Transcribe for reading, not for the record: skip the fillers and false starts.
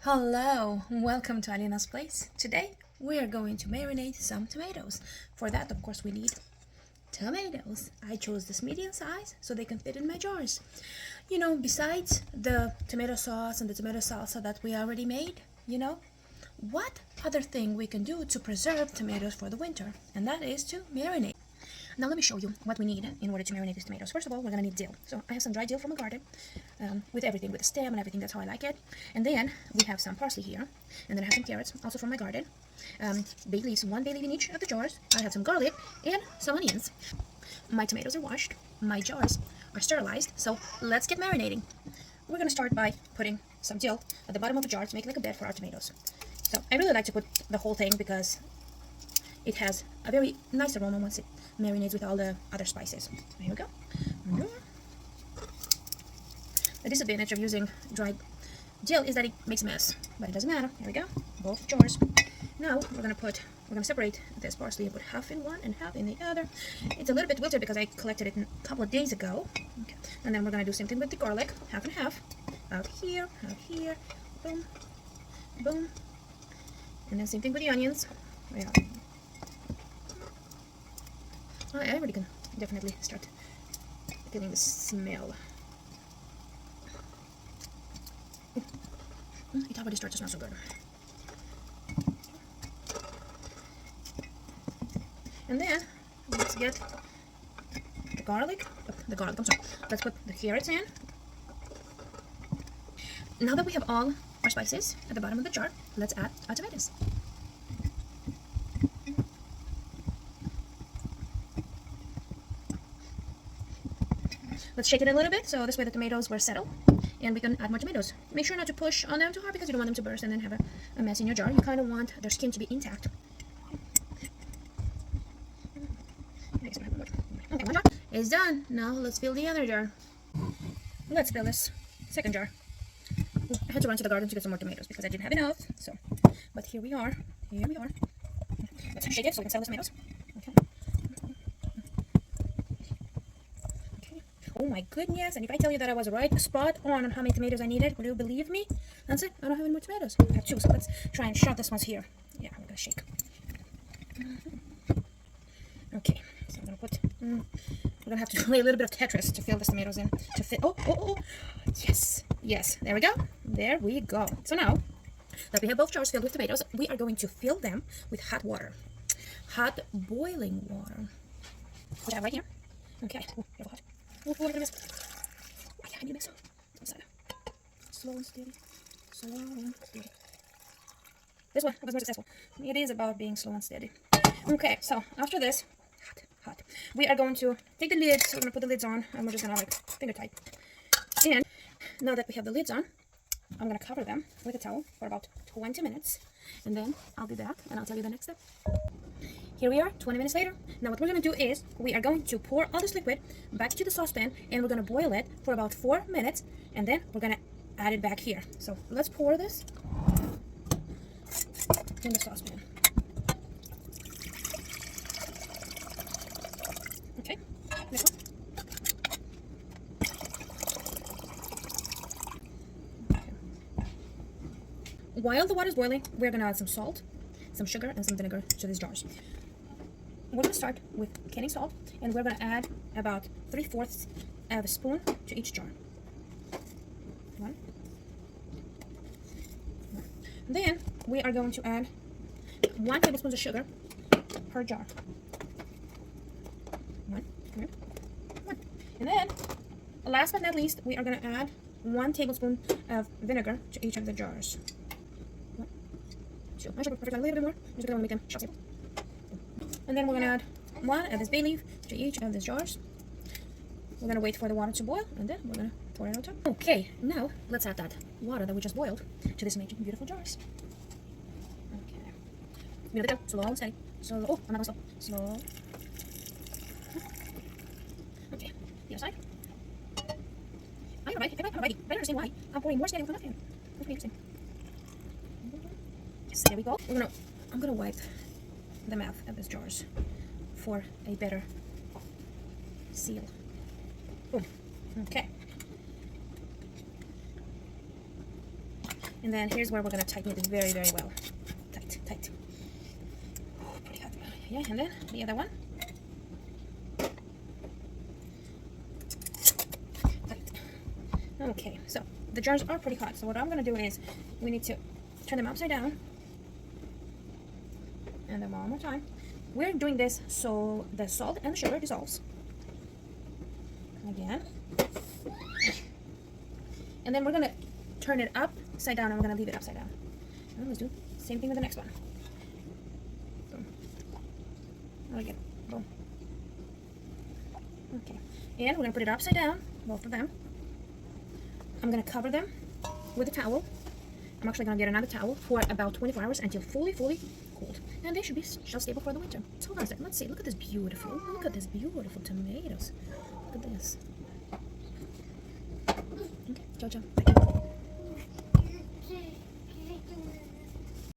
Hello, welcome to Alina's Place. Today we are going to marinate some tomatoes. For that, of course, we need tomatoes. I chose this medium size so they can fit in my jars. Besides the tomato sauce and the tomato salsa that we already made, what other thing we can do to preserve tomatoes for the winter? And that is to marinate. Now let me show you what we need in order to marinate these tomatoes. First of all, we're going to need dill. So I have some dry dill from a garden with everything, with the stem and everything. That's how I like it. And then we have some parsley here. And then I have some carrots, also from my garden. Bay leaves, one bay leaf in each of the jars. I have some garlic and some onions. My tomatoes are washed. My jars are sterilized. So let's get marinating. We're going to start by putting some dill at the bottom of the jar to make like a bed for our tomatoes. So I really like to put the whole thing because it has a very nice aroma once it marinates with all the other spices. Here we go. The disadvantage of using dried dill is that it makes a mess, but it doesn't matter. Here we go, both jars. Now we're gonna separate this parsley and put half in one and half in the other. It's a little bit wilted because I collected it a couple of days ago. Okay. And then we're gonna do the same thing with the garlic, half and half, out here, boom, boom, and then same thing with the onions. Yeah. I already can definitely start getting the smell. It already starts to smell so good. And then let's get the garlic. I'm sorry. Let's put the carrots in. Now that we have all our spices at the bottom of the jar, let's add our tomatoes. Let's shake it a little bit so this way the tomatoes will settle and we can add more tomatoes. Make sure not to push on them too hard because you don't want them to burst and then have a mess in your jar. You kind of want their skin to be intact. Okay, one jar is done. Now let's fill the other jar. Let's fill this second jar. I had to run to the garden to get some more tomatoes because I didn't have enough. But here we are. Let's shake it so we can sell the tomatoes. Oh my goodness, and if I tell you that I was right spot on how many tomatoes I needed, will you believe me? That's it, I don't have any more tomatoes. I have two, so let's try and shove this one here. Yeah, I'm gonna shake. Okay, so I'm gonna put, we're gonna have to lay a little bit of Tetris to fill the tomatoes in, to fit, oh, yes, there we go. So now that we have both jars filled with tomatoes, we are going to fill them with hot water. Hot boiling water. Which I have right here. Okay, hot. Oh, I'm gonna miss. I need to mix. Slow and steady. This one was more successful. It is about being slow and steady. Okay, so after this, hot. We are going to take the lids. We're gonna put the lids on, and we're just gonna finger tight. And now that we have the lids on, I'm gonna cover them with a towel for about 20 minutes, and then I'll be back and I'll tell you the next step. Here we are, 20 minutes later. Now what we're going to do is, we are going to pour all this liquid back to the saucepan and we're going to boil it for about 4 minutes and then we're going to add it back here. So let's pour this in the saucepan. Okay, next one. While the water is boiling, we're going to add some salt, some sugar, and some vinegar to these jars. We're going to start with canning salt, and we're going to add about 3/4 of a spoon to each jar. One. Then we are going to add 1 tablespoon of sugar per jar. One. And then, last but not least, we are going to add 1 tablespoon of vinegar to each of the jars. One, two. I should put a little bit more, just because I want to make them shelf-stable. And then we're going to add 1 of this bay leaf to each of these jars. We're going to wait for the water to boil, and then we're going to pour it on top. Okay, now let's add that water that we just boiled to these amazing, beautiful jars. Okay. Slow and steady. Slow. Oh, I'm not slow. Slow. Okay, the other side. I'm ready. I don't understand why I'm pouring more steady with nothing. That's pretty interesting. Yes, there we go. I'm going to wipe the mouth of these jars for a better seal. Boom. Okay. And then here's where we're gonna tighten it very, very well. Tight, tight. Oh, pretty hot. Yeah, and then the other one. Tight. Okay, so the jars are pretty hot. So what I'm gonna do is we need to turn them upside down. And then one more time. We're doing this so the salt and the sugar dissolves. Again. And then we're gonna turn it upside down and we're gonna leave it upside down. And let's do the same thing with the next one. Boom. And again. Boom. Okay. And we're gonna put it upside down, both of them. I'm gonna cover them with a towel. I'm actually gonna get another towel for about 24 hours until fully cooled. And they should be shelf stable for the winter. So hold on a second. Let's see. Look at this beautiful. Look at this beautiful tomatoes. Look at this. Okay, ciao, ciao.